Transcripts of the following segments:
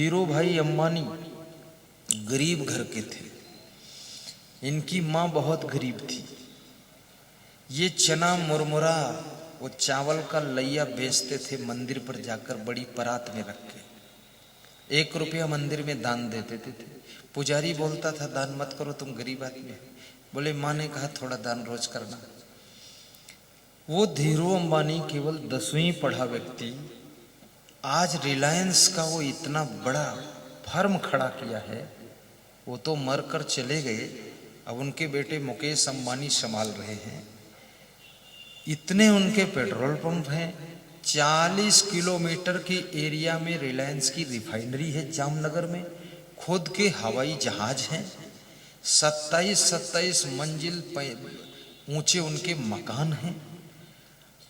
धीरू भाई अंबानी गरीब घर के थे। इनकी माँ बहुत गरीब थी। ये चना मुरमुरा वो चावल का लैया बेचते थे, मंदिर पर जाकर बड़ी परात में रख के 1 रुपया मंदिर में दान दे देते थे। पुजारी बोलता था दान मत करो, तुम गरीब आदमी हो। बोले माँ ने कहा थोड़ा दान रोज करना। वो धीरू अंबानी केवल 10वीं पढ़ा व्यक्ति आज रिलायंस का वो इतना बड़ा फर्म खड़ा किया है। वो तो मरकर चले गए, अब उनके बेटे मुकेश अंबानी संभाल रहे हैं। इतने उनके पेट्रोल पंप हैं। 40 किलोमीटर के एरिया में रिलायंस की रिफाइनरी है जामनगर में। खुद के हवाई जहाज हैं। 27 मंजिल ऊंचे उनके मकान हैं।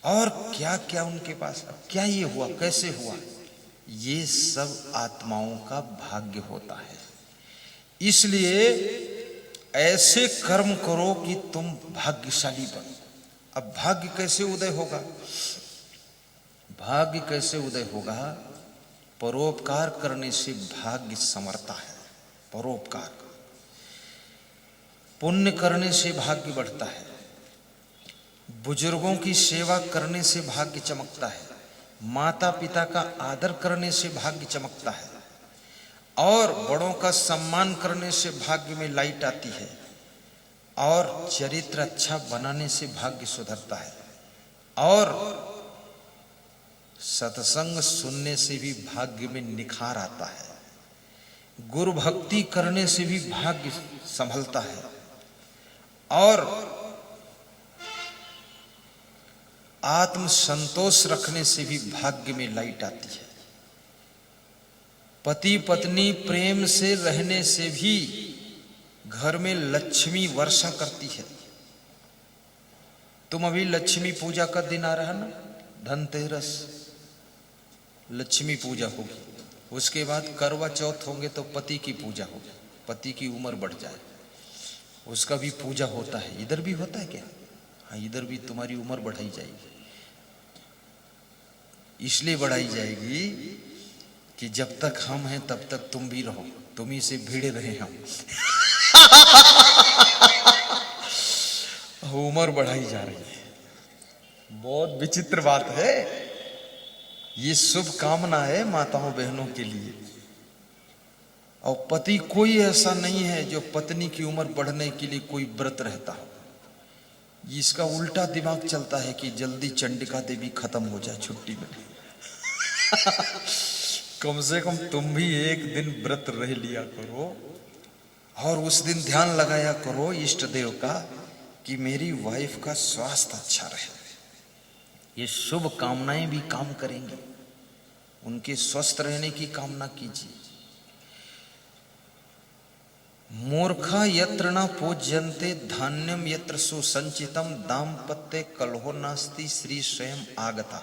और क्या क्या उनके पास। क्या ये हुआ, कैसे हुआ? ये सब आत्माओं का भाग्य होता है। इसलिए ऐसे कर्म करो कि तुम भाग्यशाली बनो। अब भाग्य कैसे उदय होगा? भाग्य कैसे उदय होगा? परोपकार करने से भाग्य संवरता है। परोपकार, पुण्य करने से भाग्य बढ़ता है। बुजुर्गों की सेवा करने से भाग्य चमकता है। माता पिता का आदर करने से भाग्य चमकता है। और बड़ों का सम्मान करने से भाग्य में लाइट आती है। और चरित्र अच्छा बनाने से भाग्य सुधरता है। और सत्संग सुनने से भी भाग्य में निखार आता है। गुरु भक्ति करने से भी भाग्य संभलता है। और आत्म संतोष रखने से भी भाग्य में लाइट आती है। पति पत्नी प्रेम से रहने से भी घर में लक्ष्मी वर्षा करती है। तुम अभी लक्ष्मी पूजा का दिन आ रहा ना, धनतेरस, लक्ष्मी पूजा होगी। उसके बाद करवा चौथ होंगे तो पति की पूजा होगी। पति की उम्र बढ़ जाए उसका भी पूजा होता है। इधर भी होता है क्या? हाँ, इधर भी तुम्हारी उम्र बढ़ाई जाएगी। इसलिए बढ़ाई जाएगी कि जब तक हम हैं तब तक तुम भी रहो, तुम ही से भिड़े रहे हम। उम्र बढ़ाई जा रही है। बहुत विचित्र बात है। ये शुभ कामना है माताओं बहनों के लिए। और पति कोई ऐसा नहीं है जो पत्नी की उम्र बढ़ने के लिए कोई व्रत रहता हो। इसका उल्टा दिमाग चलता है कि जल्दी चंडिका देवी खत्म हो जाए छुट्टी में। कम से कम तुम भी एक दिन व्रत रह लिया करो और उस दिन ध्यान लगाया करो इष्ट देव का कि मेरी वाइफ का स्वास्थ्य अच्छा रहे। ये शुभ कामनाएं भी काम करेंगी। उनके स्वस्थ रहने की कामना कीजिए। मूर्खा यत्र न पूज्यन्ते धान्यम यत्र सुसंचितम दाम्पत्ये कलहो नास्ति श्री स्वयं आगता।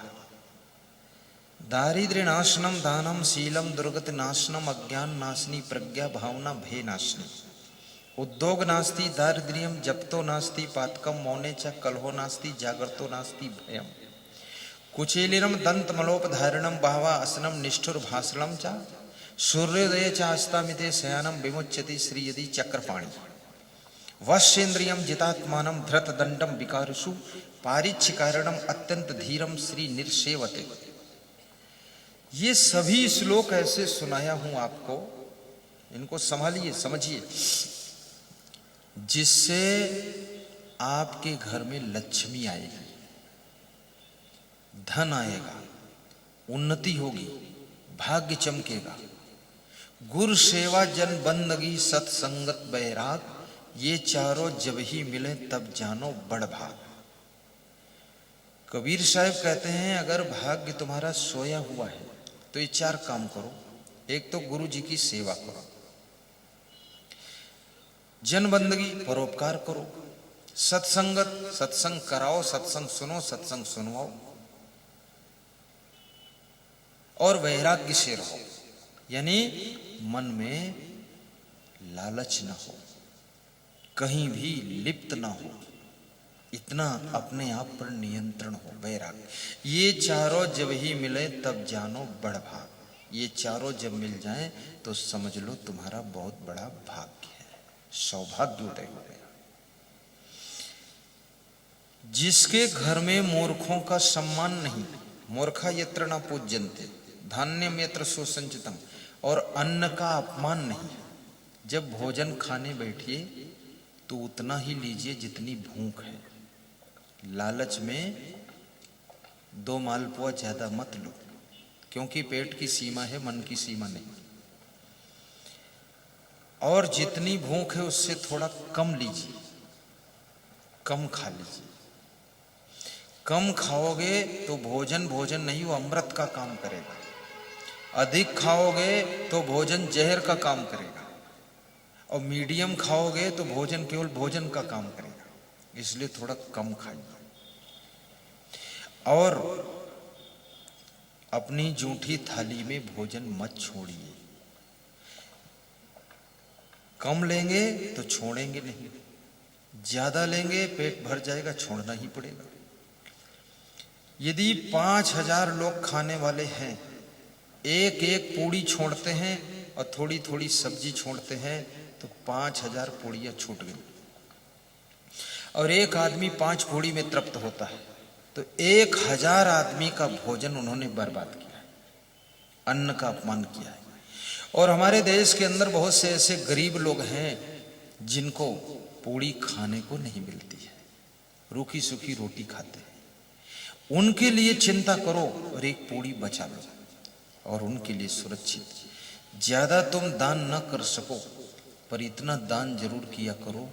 दारिद्र्य नाशनम दानम शीलम दुर्गति नाशनम अज्ञान नाशनी प्रज्ञा भावना भय नाशनी। उद्योग नास्ति दारिद्र्यम जप्तो नास्ति पातकम मौने च कलहो नास्ति जागर्तो नास्ति भयम। कुचेलिनम दंत मलोपधारणम बहवा असनम निष्ठुर भाषणम च सूर्योदय चास्तामिते शयानम विमुच्यति श्री यदि चक्रपाणी। वश्येन्द्रियम जितात्मानम धृत दंडम विकारुषु पारिच्छ कारणम अत्यंत धीरम श्री निर्सेवते। ये सभी श्लोक ऐसे सुनाया हूं आपको, इनको संभालिए, समझिए, जिससे आपके घर में लक्ष्मी आएगी, धन आएगा, उन्नति होगी, भाग्य चमकेगा। गुरु सेवा जन बंदगी सत्संगत बैराग, ये चारों जब ही मिले तब जानो बड़ भाग। कबीर साहब कहते हैं अगर भाग्य तुम्हारा सोया हुआ है तो ये 4 काम करो। एक तो गुरु जी की सेवा करो, जन बंदगी परोपकार करो, सत्संगत सत्संग कराओ, सत्संग सुनो, सत्संग सुनवाओ, और वैराग्य से रहो। यानी मन में लालच न हो, कहीं भी लिप्त ना हो, इतना अपने आप पर नियंत्रण हो, वैराग्य। ये चारों जब ही मिले तब जानो बड़ भाग। ये चारों जब मिल जाएं तो समझ लो तुम्हारा बहुत बड़ा भाग्य है, सौभाग्योदय हो गया। जिसके घर में मूर्खों का सम्मान नहीं, मूर्खा यत्र न पूज्यन्ते धान्यम यत्र सुसंचितम, और अन्न का अपमान नहीं। जब भोजन खाने बैठिए तो उतना ही लीजिए जितनी भूख है। लालच में 2 मालपुआ ज्यादा मत लो, क्योंकि पेट की सीमा है, मन की सीमा नहीं। और जितनी भूख है उससे थोड़ा कम लीजिए, कम खा लीजिए। कम खाओगे तो भोजन भोजन नहीं, वो अमृत का काम करेगा। अधिक खाओगे तो भोजन जहर का काम करेगा, और मीडियम खाओगे तो भोजन केवल भोजन का काम करेगा। इसलिए थोड़ा कम खाइए। और अपनी जूठी थाली में भोजन मत छोड़िए। कम लेंगे तो छोड़ेंगे नहीं, ज्यादा लेंगे पेट भर जाएगा, छोड़ना ही पड़ेगा। यदि 5000 लोग खाने वाले हैं, एक एक पूड़ी छोड़ते हैं और थोड़ी थोड़ी सब्जी छोड़ते हैं, तो 5000 पूड़ियां छूट गई। और एक आदमी 5 पूड़ी में तृप्त होता है, तो 1000 आदमी का भोजन उन्होंने बर्बाद किया है, अन्न का अपमान किया है। और हमारे देश के अंदर बहुत से ऐसे गरीब लोग हैं जिनको पूड़ी खाने को नहीं मिलती है, रूखी सूखी रोटी खाते हैं। उनके लिए चिंता करो और एक पूड़ी बचा लो, और उनके लिए सुरक्षित। ज्यादा तुम दान न कर सको, पर इतना दान जरूर किया करो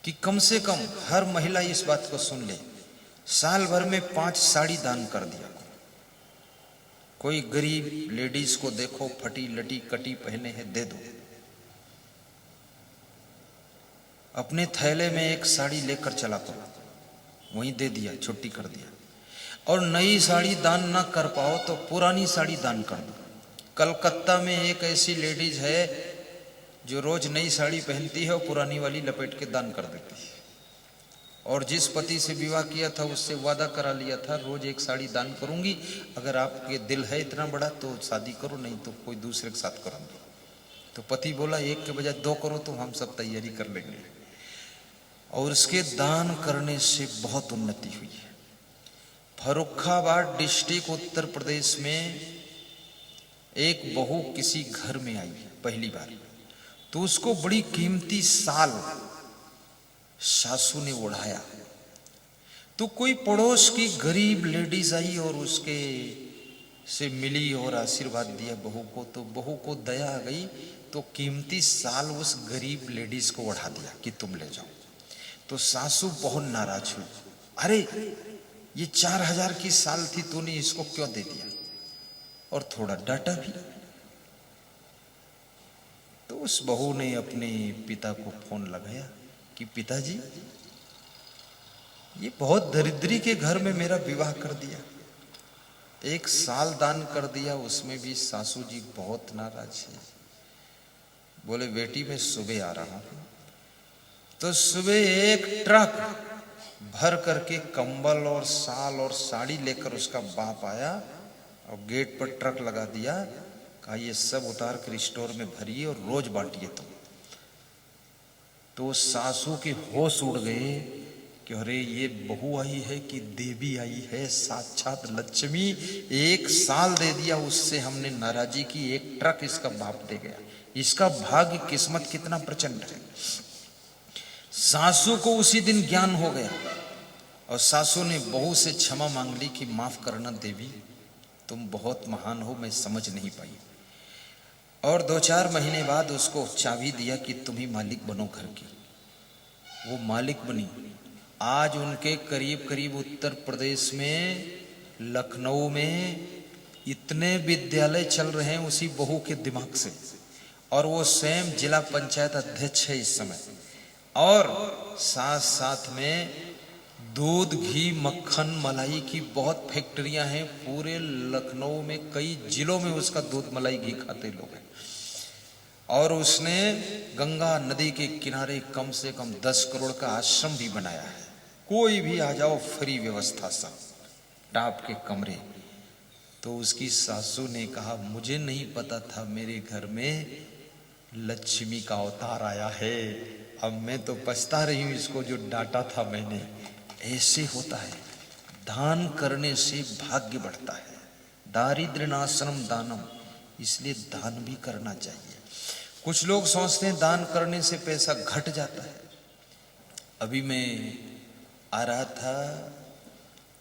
कि कम से कम हर महिला इस बात को सुन ले, साल भर में 5 साड़ी दान कर दिया करो। कोई गरीब लेडीज को देखो फटी लटी कटी पहने है, दे दो। अपने थैले में एक साड़ी लेकर चला करो, वहीं दे दिया, छुट्टी कर दिया। और नई साड़ी दान ना कर पाओ तो पुरानी साड़ी दान कर दो। कलकत्ता में एक ऐसी लेडीज है जो रोज नई साड़ी पहनती है और पुरानी वाली लपेट के दान कर देती है। और जिस पति से विवाह किया था उससे वादा करा लिया था, रोज एक साड़ी दान करूंगी, अगर आपके दिल है इतना बड़ा तो शादी करो, नहीं तो कोई दूसरे के साथ करूंगी। तो पति बोला एक के बजाय 2 करो तो हम सब तैयारी कर लेंगे। और उसके दान करने से बहुत उन्नति हुई है। फर्रुखाबाद डिस्ट्रिक्ट उत्तर प्रदेश में एक बहू किसी घर में आई पहली बार, तो उसको बड़ी कीमती साल सासू ने ओढ़ाया। तो कोई पड़ोस की गरीब लेडीज आई और उसके से मिली और आशीर्वाद दिया बहू को। तो बहू को दया आ गई, तो कीमती साल उस गरीब लेडीज को ओढ़ा दिया कि तुम ले जाओ। तो सासू बहुत नाराज हुई, अरे ये 4000 की साल थी, तूने इसको क्यों दे दिया? और थोड़ा डांटा भी। तो उस बहू ने अपने पिता को फोन लगाया कि पिताजी, ये बहुत दरिद्री के घर में मेरा विवाह कर दिया, 1 साल दान कर दिया, उसमें भी सासू जी बहुत नाराज है। बोले बेटी मैं सुबह आ रहा हूं। तो सुबह एक ट्रक भर करके कंबल और साल और साड़ी लेकर उसका बाप आया और गेट पर ट्रक लगा दिया, कहा ये सब उतार कर स्टोर में भरिए और रोज बांटिए तुम। तो सासू के होश उड़ गए कि अरे ये बहू आई है कि देवी आई है, साक्षात लक्ष्मी। 1 साल दे दिया, उससे हमने नाराजी की, 1 ट्रक इसका बाप दे गया। इसका भाग्य किस्मत कितना प्रचंड है। सासू को उसी दिन ज्ञान हो गया और सासू ने बहू से क्षमा मांग ली कि माफ करना देवी, तुम बहुत महान हो, मैं समझ नहीं पाई। और 2-4 महीने बाद उसको चाबी दिया कि तुम ही मालिक बनो घर की। वो मालिक बनी। आज उनके करीब करीब उत्तर प्रदेश में लखनऊ में इतने विद्यालय चल रहे हैं उसी बहू के दिमाग से, और वो स्वयं जिला पंचायत अध्यक्ष है इस समय। और साथ साथ में दूध घी मक्खन मलाई की बहुत फैक्ट्रियां हैं पूरे लखनऊ में, कई जिलों में उसका दूध मलाई घी खाते लोग हैं। और उसने गंगा नदी के किनारे कम से कम 10 करोड़ का आश्रम भी बनाया है। कोई भी आ जाओ, फ्री व्यवस्था, सब टाप के कमरे। तो उसकी सासू ने कहा, मुझे नहीं पता था मेरे घर में लक्ष्मी का अवतार आया है। अब मैं तो पछता रही हूं इसको जो डांटा था मैंने। ऐसे होता है, दान करने से भाग्य बढ़ता है। दारिद्र्य नाशनम दानम, इसलिए दान भी करना चाहिए। कुछ लोग सोचते हैं दान करने से पैसा घट जाता है। अभी मैं आ रहा था,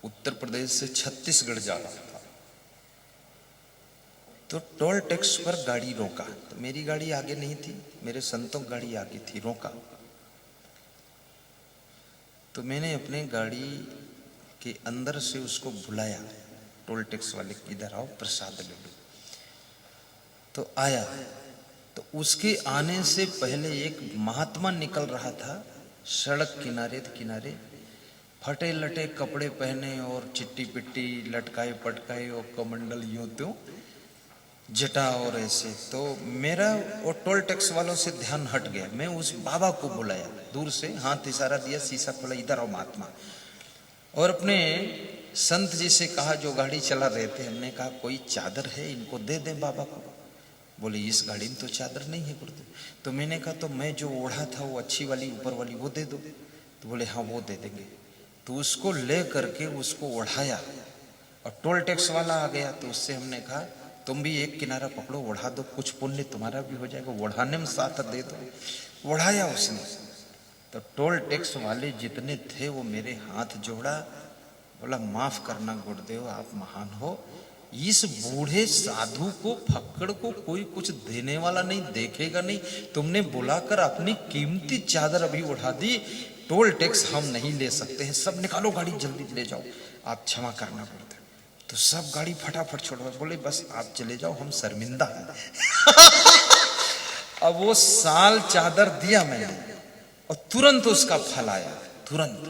उत्तर प्रदेश से छत्तीसगढ़ जा रहा था, तो टोल टैक्स पर गाड़ी रोका। तो मेरी गाड़ी आगे नहीं थी, मेरे संतों की गाड़ी आगे थी। रोका तो मैंने अपने गाड़ी के अंदर से उसको बुलाया, टोल टैक्स वाले, इधर आओ प्रसाद ले लो। तो आया, तो उसके आने से पहले एक महात्मा निकल रहा था सड़क किनारे किनारे, फटे लटे कपड़े पहने और चिट्टी पिट्टी लटकाए पटकाए और कमंडल यूं त्यों जटा और ऐसे। तो मेरा और टोल टैक्स वालों से ध्यान हट गया। मैं उस बाबा को बुलाया, दूर से हाथ इशारा दिया, शीशा खोला, इधर आओ महात्मा। और अपने संत जी से कहा जो गाड़ी चला रहे थे, हमने कहा कोई चादर है इनको दे दें बाबा को। बोले इस गाड़ी में तो चादर नहीं है गुरुदेव। तो मैंने कहा तो मैं जो ओढ़ा था वो अच्छी वाली ऊपर वाली वो दे दो। तो बोले हाँ वो दे देंगे। तो उसको ले करके उसको ओढ़ाया और टोल टैक्स वाला आ गया। तो उससे हमने कहा तुम भी एक किनारा पकड़ो, ओढ़ा दो, कुछ पुण्य तुम्हारा भी हो जाएगा, ओढ़ाने में साथ दे दो। ओढ़ाया उसने। तो टोल टैक्स वाले जितने थे वो मेरे हाथ जोड़ा, बोला माफ करना गुरुदेव, आप महान हो। इस बूढ़े साधु को फक्कड़ को कोई कुछ देने वाला नहीं, देखेगा नहीं, तुमने बुलाकर अपनी कीमती चादर अभी उठा दी। टोल टैक्स हम नहीं ले सकते हैं, सब निकालो गाड़ी, जल्दी ले जाओ, आप क्षमा करना गुरुदेव। तो सब गाड़ी फटाफट छोड़ो, बोले बस आप चले जाओ, हम शर्मिंदा हैं। अब वो साल चादर दिया मैंने और तुरंत उसका फल आया, तुरंत।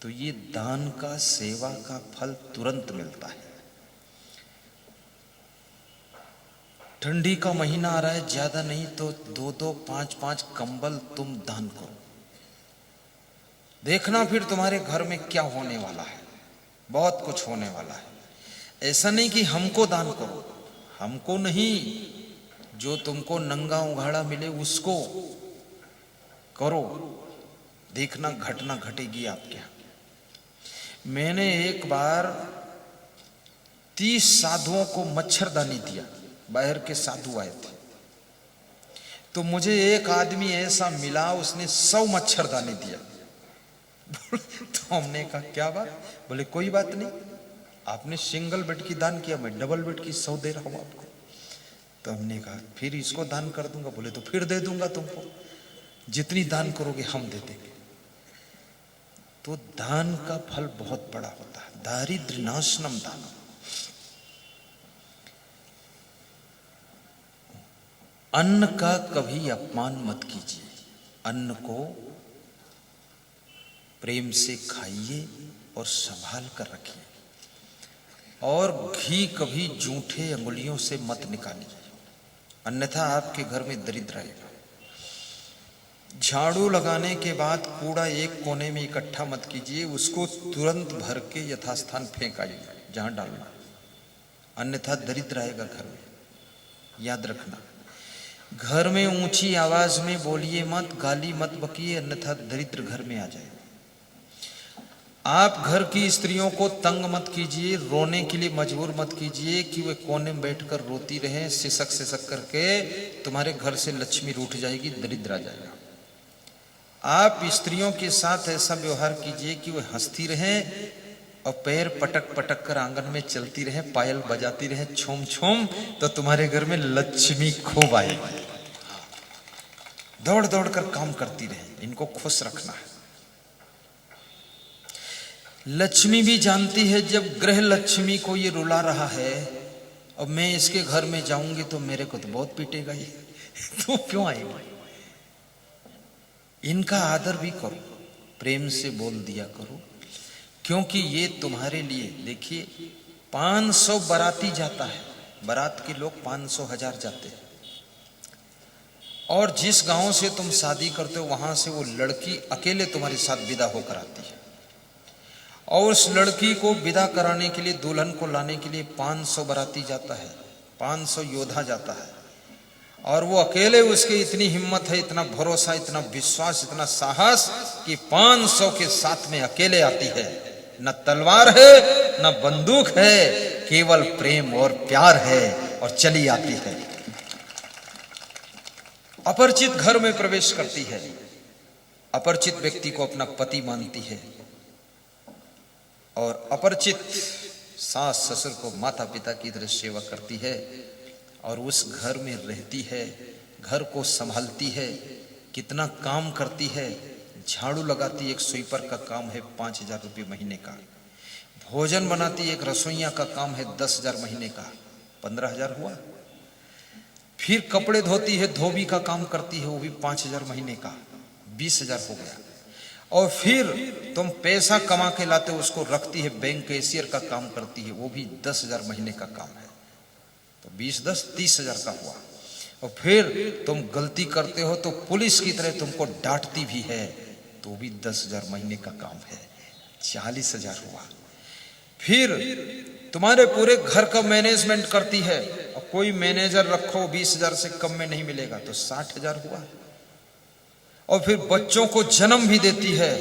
तो ये दान का, सेवा का फल तुरंत मिलता है। ठंडी का महीना आ रहा है, ज्यादा नहीं तो 2-2, 5-5 कंबल तुम दान करो। देखना फिर तुम्हारे घर में क्या होने वाला है, बहुत कुछ होने वाला है। ऐसा नहीं कि हमको दान करो, हमको नहीं, जो तुमको नंगा उघाड़ा मिले उसको करो, देखना घटना घटेगी आपके यहाँ। मैंने एक बार 30 साधुओं को मच्छरदानी दिया, बाहर के साधु आए थे। तो मुझे एक आदमी ऐसा मिला, उसने 100 मच्छरदानी दिया। तो हमने कहा क्या बात? बोले कोई बात नहीं, आपने सिंगल बेड की दान किया, मैं डबल बेड की 100 दे रहा हूं आपको। तो हमने कहा फिर इसको दान कर दूंगा। बोले तो फिर दे दूंगा तुमको, जितनी दान करोगे हम दे देंगे। तो दान का फल बहुत बड़ा होता है। दारिद्र्य नाशनम दानम। अन्न का कभी अपमान मत कीजिए, अन्न को प्रेम से खाइए और संभाल कर रखिए। और घी कभी जूठे अंगुलियों से मत निकालिए, अन्यथा आपके घर में दरिद्र आएगा। झाड़ू लगाने के बाद कूड़ा एक कोने में इकट्ठा मत कीजिए, उसको तुरंत भर के यथास्थान फेंक आइए जहां डालना, अन्यथा दरिद्र आएगा घर में, याद रखना। घर में ऊंची आवाज में बोलिए मत, गाली मत बकिए, अन्यथा दरिद्र घर में आ जाए। आप घर की स्त्रियों को तंग मत कीजिए, रोने के लिए मजबूर मत कीजिए कि वे कोने में बैठकर रोती रहें सिसक सिसक करके, तुम्हारे घर से लक्ष्मी रूठ जाएगी, दरिद्र आ जाएगा। आप स्त्रियों के साथ ऐसा व्यवहार कीजिए कि वे हंसती रहें और पैर पटक पटक कर आंगन में चलती रहे, पायल बजाती रहे छोम छोम, तो तुम्हारे घर में लक्ष्मी खूब आएगी। दौड़ दौड़ कर काम करती रहे, इनको खुश रखना है। लक्ष्मी भी जानती है जब ग्रह लक्ष्मी को ये रुला रहा है, अब मैं इसके घर में जाऊंगी तो मेरे को तो बहुत पीटेगा ये, तो क्यों आएगी। इनका आदर भी करो, प्रेम से बोल दिया करो, क्योंकि ये तुम्हारे लिए, देखिए 500 बाराती जाता है, बारात के लोग 500-1000 जाते हैं, और जिस गांव से तुम शादी करते हो वहां से वो लड़की अकेले तुम्हारे साथ विदा होकर आती है। और उस लड़की को विदा कराने के लिए, दुल्हन को लाने के लिए 500 बाराती जाता है, 500 योद्धा जाता है, और वो अकेले, उसकी इतनी हिम्मत है, इतना भरोसा, इतना विश्वास, इतना साहस कि 500 के साथ में अकेले आती है। न तलवार है न बंदूक है, केवल प्रेम और प्यार है, और चली आती है। अपरिचित घर में प्रवेश करती है, अपरिचित व्यक्ति को अपना पति मानती है, और अपरिचित सास ससुर को माता पिता की तरह सेवा करती है, और उस घर में रहती है, घर को संभालती है, कितना काम करती है, झाड़ू लगाती, एक स्वीपर का काम है 5,000 रुपये महीने का, भोजन बनाती, एक रसोइया का काम है 10,000 महीने का, 15,000 हुआ। फिर कपड़े धोती है, धोबी का काम करती है, वो भी 5,000 महीने का, 20,000 हो गया। और फिर तुम पैसा कमा के लाते हो, उसको रखती है, बैंक कैशियर का काम करती है, वो भी 10,000 महीने का काम है, तो 20 10 30,000 का हुआ। और फिर तुम गलती करते हो तो पुलिस की तरह तुमको डांटती भी है, तो भी 10,000 महीने का काम है, 40,000 हुआ। फिर तुम्हारे पूरे घर का मैनेजमेंट करती है, और कोई मैनेजर रखो 20,000 से कम में नहीं मिलेगा, तो 60,000 हुआ। और फिर बच्चों को जन्म भी देती है,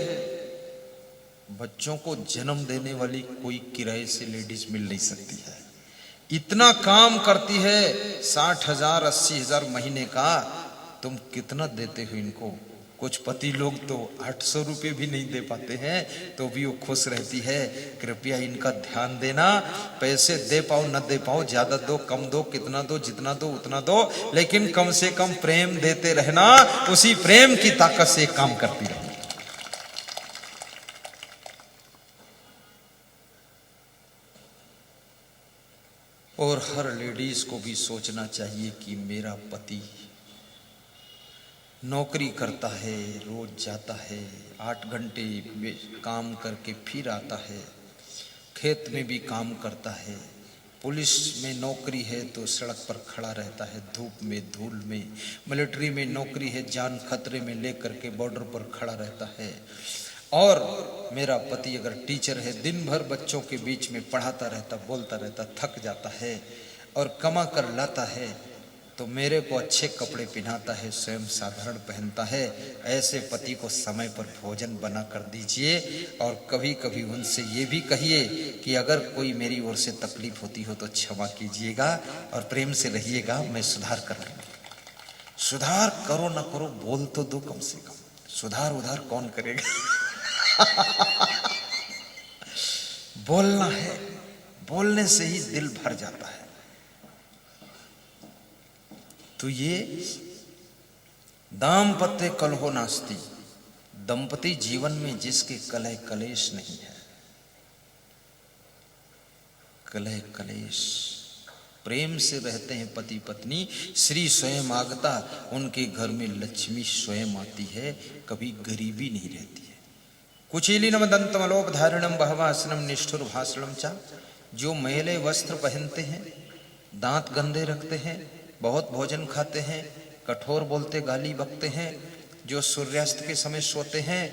बच्चों को जन्म देने वाली कोई किराए से लेडीज मिल नहीं सकती है, इतना काम करती है। 60,000 80,000 महीने का, तुम कितना देते हो इनको? कुछ पति लोग तो 800 रुपये भी नहीं दे पाते हैं, तो भी वो खुश रहती है। कृपया इनका ध्यान देना, पैसे दे पाओ न दे पाओ, ज्यादा दो कम दो, कितना दो, जितना दो उतना दो, लेकिन कम से कम प्रेम देते रहना, उसी प्रेम की ताकत से काम करती रहो। और हर लेडीज को भी सोचना चाहिए कि मेरा पति नौकरी करता है, रोज जाता है, 8 घंटे काम करके फिर आता है, खेत में भी काम करता है, पुलिस में नौकरी है तो सड़क पर खड़ा रहता है, धूप में धूल में, मिलिट्री में नौकरी है, जान खतरे में लेकर के बॉर्डर पर खड़ा रहता है। और मेरा पति अगर टीचर है, दिन भर बच्चों के बीच में पढ़ाता रहता, बोलता रहता, थक जाता है, और कमा कर लाता है, तो मेरे को अच्छे कपड़े पहनाता है, स्वयं साधारण पहनता है। ऐसे पति को समय पर भोजन बना कर दीजिए, और कभी कभी उनसे ये भी कहिए कि अगर कोई मेरी ओर से तकलीफ होती हो तो क्षमा कीजिएगा, और प्रेम से रहिएगा, मैं सुधार कर लूँगा। सुधार करो ना करो, बोल तो दो कम से कम, सुधार उधार कौन करेगा? बोलना है, बोलने से ही दिल भर जाता है। तो ये दाम्पत्य कलहो नास्ति, दंपति जीवन में जिसके कलह कलेश नहीं है, कलह कलेश, प्रेम से रहते हैं पति पत्नी, श्री स्वयं आगता, उनके घर में लक्ष्मी स्वयं आती है, कभी गरीबी नहीं रहती है। कुचीलिनम दंतमलोप धारिणम बहवासनम निष्ठुर भाषणम चा, जो मैले वस्त्र पहनते हैं, दांत गंदे रखते हैं, बहुत भोजन खाते हैं, कठोर बोलते गाली बकते हैं, जो सूर्यास्त के समय सोते हैं,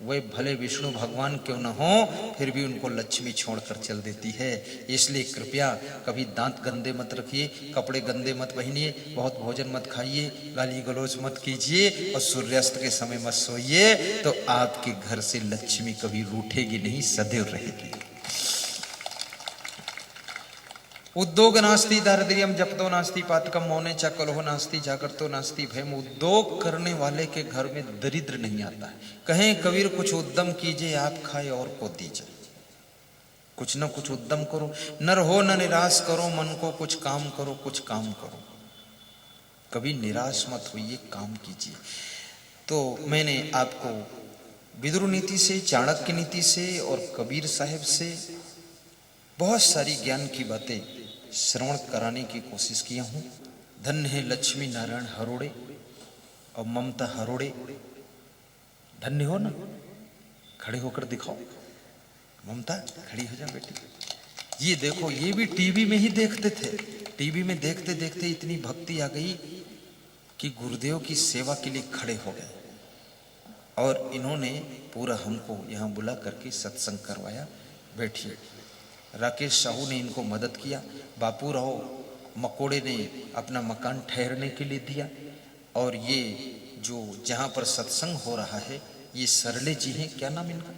वे भले विष्णु भगवान क्यों न हो, फिर भी उनको लक्ष्मी छोड़कर चल देती है। इसलिए कृपया कभी दांत गंदे मत रखिए, कपड़े गंदे मत पहनिए, बहुत भोजन मत खाइए, गाली गलौज मत कीजिए, और सूर्यास्त के समय मत सोइए, तो आपके घर से लक्ष्मी कभी रूठेगी नहीं, सदैव रहेगी। उद्योग नास्ति दारिद्र्यम जपतो नास्ति पातकम मौने च कलहो नास्ति जागरतो नास्ति भयम। उद्योग करने वाले के घर में दरिद्र नहीं आता है। कहें कबीर कुछ उद्यम कीजिए, आप खाए और को दीजिए, कुछ न कुछ उद्यम करो, नर हो न निराश करो, मन को कुछ काम करो, कुछ काम करो, कभी निराश मत होइए, काम कीजिए। तो मैंने आपको विदुर नीति से, चाणक्य नीति से और कबीर साहब से बहुत सारी ज्ञान की बातें श्रवण कराने की कोशिश किया हूँ। धन्य है लक्ष्मी नारायण हरोड़े और ममता हरोड़े, धन्य हो ना। खड़े होकर दिखाओ, ममता खड़ी हो जा बेटी। ये देखो, ये भी टीवी में ही देखते थे, टीवी में देखते देखते इतनी भक्ति आ गई कि गुरुदेव की सेवा के लिए खड़े हो गए। और इन्होंने पूरा हमको यहाँ बुला करके सत्संग करवाया। बैठिए। राकेश साहू ने इनको मदद किया, बापूराव मकोड़े ने अपना मकान ठहरने के लिए दिया। और ये जो जहाँ पर सत्संग हो रहा है, ये सरले जी हैं, क्या नाम इनका,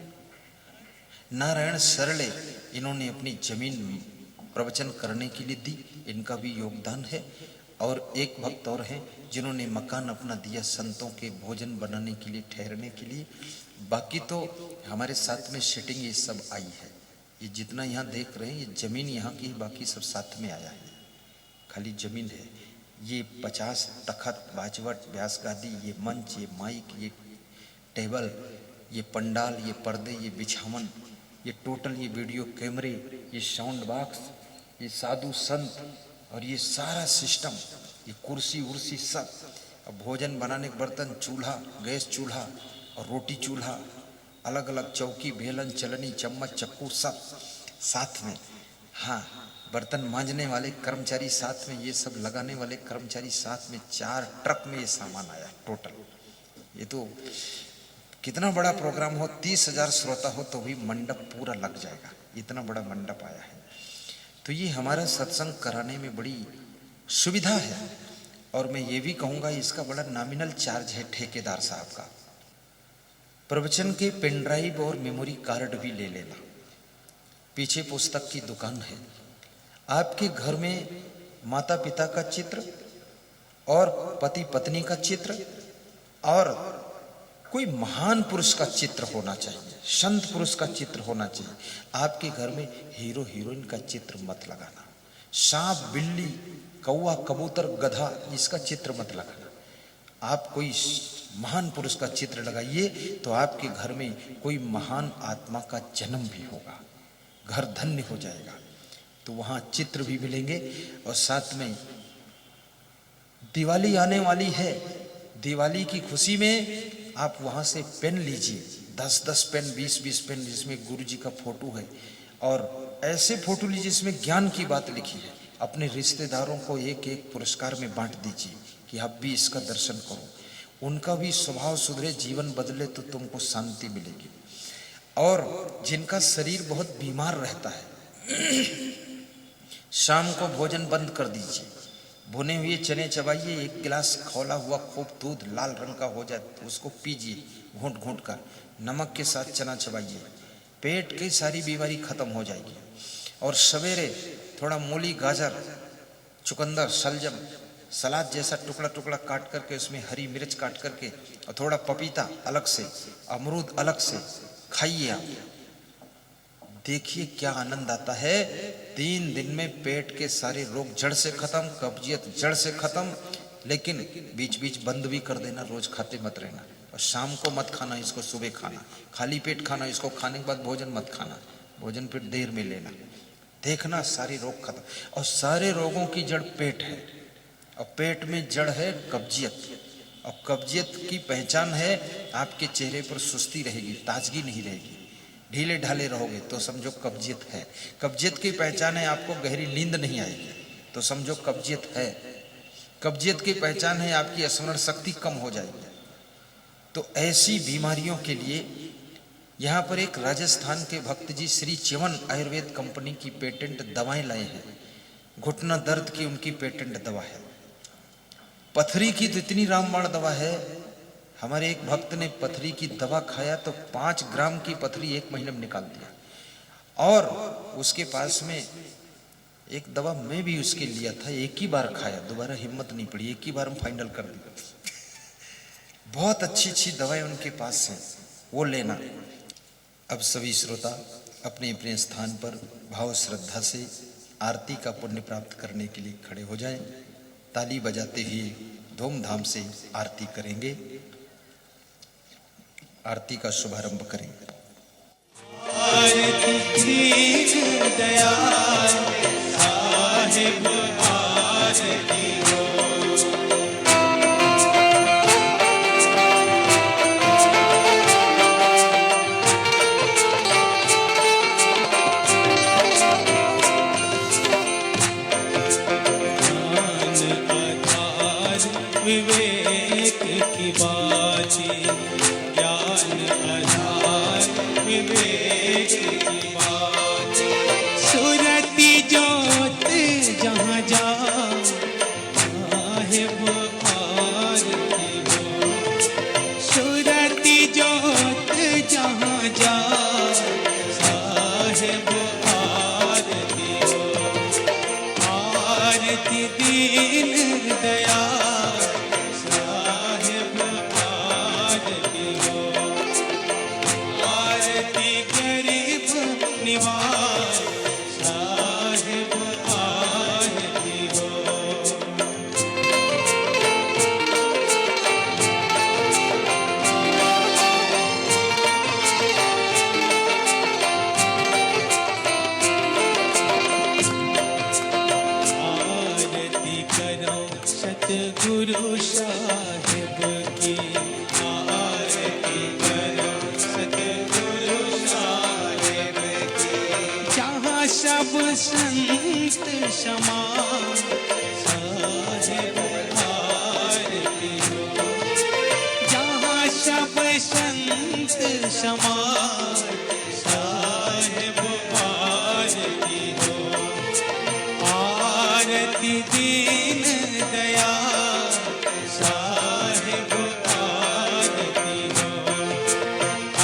नारायण सरले, इन्होंने अपनी जमीन प्रवचन करने के लिए दी, इनका भी योगदान है। और एक भक्त और हैं जिन्होंने मकान अपना दिया संतों के भोजन बनाने के लिए, ठहरने के लिए। बाकी तो हमारे साथ में सेटिंग ये सब आई है। ये जितना यहाँ देख रहे हैं, ये जमीन यहाँ की, बाकी सब साथ में आया है, खाली जमीन है। ये 50 तखत, बाजवट, व्यास गादी, ये मंच, ये माइक, ये टेबल, ये पंडाल, ये पर्दे, ये बिछावन, ये टोटल, ये वीडियो कैमरे, ये साउंड बॉक्स, ये साधु संत, और ये सारा सिस्टम, ये कुर्सी उर्सी सब। अब भोजन बनाने के बर्तन, चूल्हा, गैस चूल्हा और रोटी चूल्हा, अलग अलग चौकी, बेलन, चलनी, चम्मच, चक्कू, सब साथ में। हाँ, बर्तन मांजने वाले कर्मचारी साथ में, ये सब लगाने वाले कर्मचारी साथ में। 4 ट्रक में ये सामान आया टोटल। ये तो कितना बड़ा प्रोग्राम हो, 30,000 श्रोता हो तो भी मंडप पूरा लग जाएगा, इतना बड़ा मंडप आया है। तो ये हमारा सत्संग कराने में बड़ी सुविधा है। और मैं ये भी कहूँगा, इसका बड़ा नॉमिनल चार्ज है ठेकेदार साहब का। प्रवचन के पेन ड्राइव और मेमोरी कार्ड भी ले लेना। पीछे पुस्तक की दुकान है। आपके घर में माता पिता का चित्र और पति पत्नी का चित्र और कोई महान पुरुष का चित्र होना चाहिए, संत पुरुष का चित्र होना चाहिए। आपके घर में हीरो हीरोइन का चित्र मत लगाना। सांप, बिल्ली, कौवा, कबूतर, गधा, इसका चित्र मत लगाना। आप कोई महान पुरुष का चित्र लगाइए तो आपके घर में कोई महान आत्मा का जन्म भी होगा, घर धन्य हो जाएगा। तो वहाँ चित्र भी मिलेंगे। और साथ में दिवाली आने वाली है, दिवाली की खुशी में आप वहाँ से पेन लीजिए, 10-10 पेन, 20-20 पेन, जिसमें गुरु जी का फोटो है। और ऐसे फोटो लीजिए जिसमें ज्ञान की बात लिखी है। अपने रिश्तेदारों को एक एक पुरस्कार में बांट दीजिए कि आप भी इसका दर्शन करो, उनका भी स्वभाव सुधरे, जीवन बदले तो तुमको शांति मिलेगी। और जिनका शरीर बहुत बीमार रहता है, शाम को भोजन बंद कर दीजिए, भुने हुए चने चबाइए, 1 गिलास खौला हुआ खूब दूध लाल रंग का हो जाए तो उसको पीजिए घूंट घूंट कर, नमक के साथ चना चबाइए, पेट की सारी बीमारी खत्म हो जाएगी। और सवेरे थोड़ा मूली, गाजर, चुकंदर, शलजम, सलाद जैसा टुकड़ा टुकड़ा काट करके, उसमें हरी मिर्च काट करके, और थोड़ा पपीता अलग से, अमरूद अलग से खाइए आप। देखिए क्या आनंद आता है। 3 दिन में पेट के सारे रोग जड़ से खत्म, कब्जियत जड़ से खत्म। लेकिन बीच बीच बंद भी कर देना, रोज खाते मत रहना। और शाम को मत खाना, इसको सुबह खाना, खाली पेट खाना, इसको खाने के बाद भोजन मत खाना, भोजन फिर देर में लेना। देखना सारे रोग खत्म। और सारे रोगों की जड़ पेट है, और पेट में जड़ है कब्जियत। और कब्जियत की पहचान है आपके चेहरे पर सुस्ती रहेगी, ताजगी नहीं रहेगी, ढीले ढाले रहोगे तो समझो कब्जियत है। कब्जियत की पहचान है आपको गहरी नींद नहीं आएगी तो समझो कब्जियत है। कब्जियत की पहचान है आपकी स्मरण शक्ति कम हो जाएगी। तो ऐसी बीमारियों के लिए यहाँ पर एक राजस्थान के भक्त जी श्री च्यवन आयुर्वेद कंपनी की पेटेंट दवाएं लाए हैं। घुटना दर्द की उनकी पेटेंट दवा है। पथरी की तो इतनी रामबाण दवा है। हमारे एक भक्त ने पथरी की दवा खाया तो 5 ग्राम की पथरी 1 महीने में निकाल दिया। और उसके पास में एक दवा मैं भी उसके लिया था, एक ही बार खाया, दोबारा हिम्मत नहीं पड़ी, एक ही बार में फाइनल कर दिया। बहुत अच्छी अच्छी दवाएं उनके पास हैं, वो लेना। अब सभी श्रोता अपने अपने स्थान पर भाव श्रद्धा से आरती का पुण्य प्राप्त करने के लिए खड़े हो जाएं। ताली बजाते हुए धूमधाम से आरती करेंगे। आरती का शुभारंभ करेंगे। विवेक की बाजी, विवेक की बात। सुरती जोत जहाँ जा साहिब आरती हो, सुरती जोत जहाँ जा साहिब आरती हो। आरती दीन दयाल साहिब आरती हो, आरती गरीब निवाज साहिब आरती हो। आरती करो सतगुरु साहिब की, आरती करो सतगुरु साहिब की। जहाँ सब संत समा साहिब आरती हो, जहाँ सब संत समा साहिब आरती हो। आरती दीन दयाल साहिब आरती हो,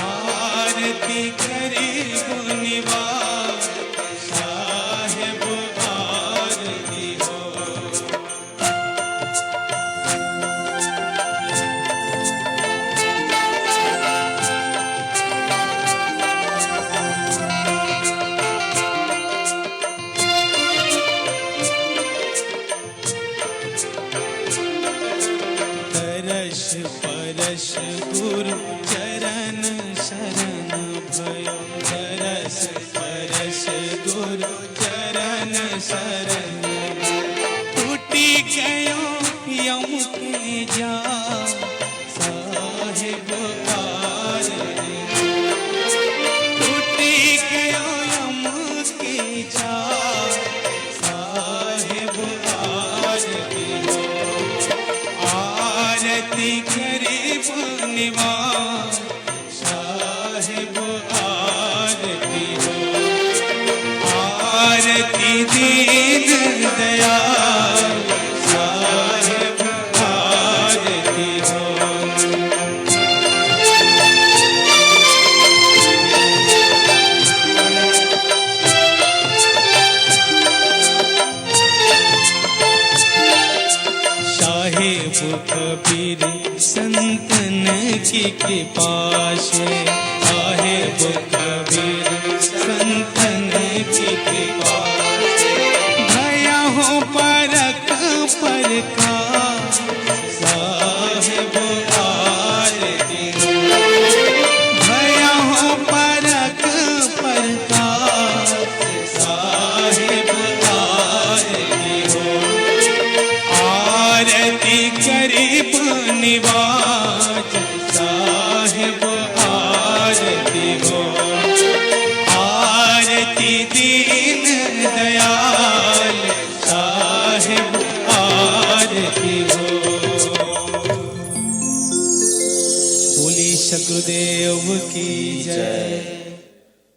आरती गरीब निवाज साहिब आरती हो। तरस परस गुरु चरण शरण भयो, तरस परस गुरु चरण शरण। टूटी गयो यम के जाल साहिब आरती, टूटी गयो यम के जाल साहिब आरती हो। आरती गरीब निवाज साहिब आरती हो, आरती दीन दयाल साहिब आरती हो। साहिब कबीर संतन की कृपा से, साहिब कबीर संतन की कृपा से। भया हो परख परका साहिब आरती हो, भया हो परख परका साहिब आरती हो। आरती गरीब निवाज साहिब आरती हो, आरती दीन दयाल साहिब आरती हो। बोली सतगुरुदेव की जय।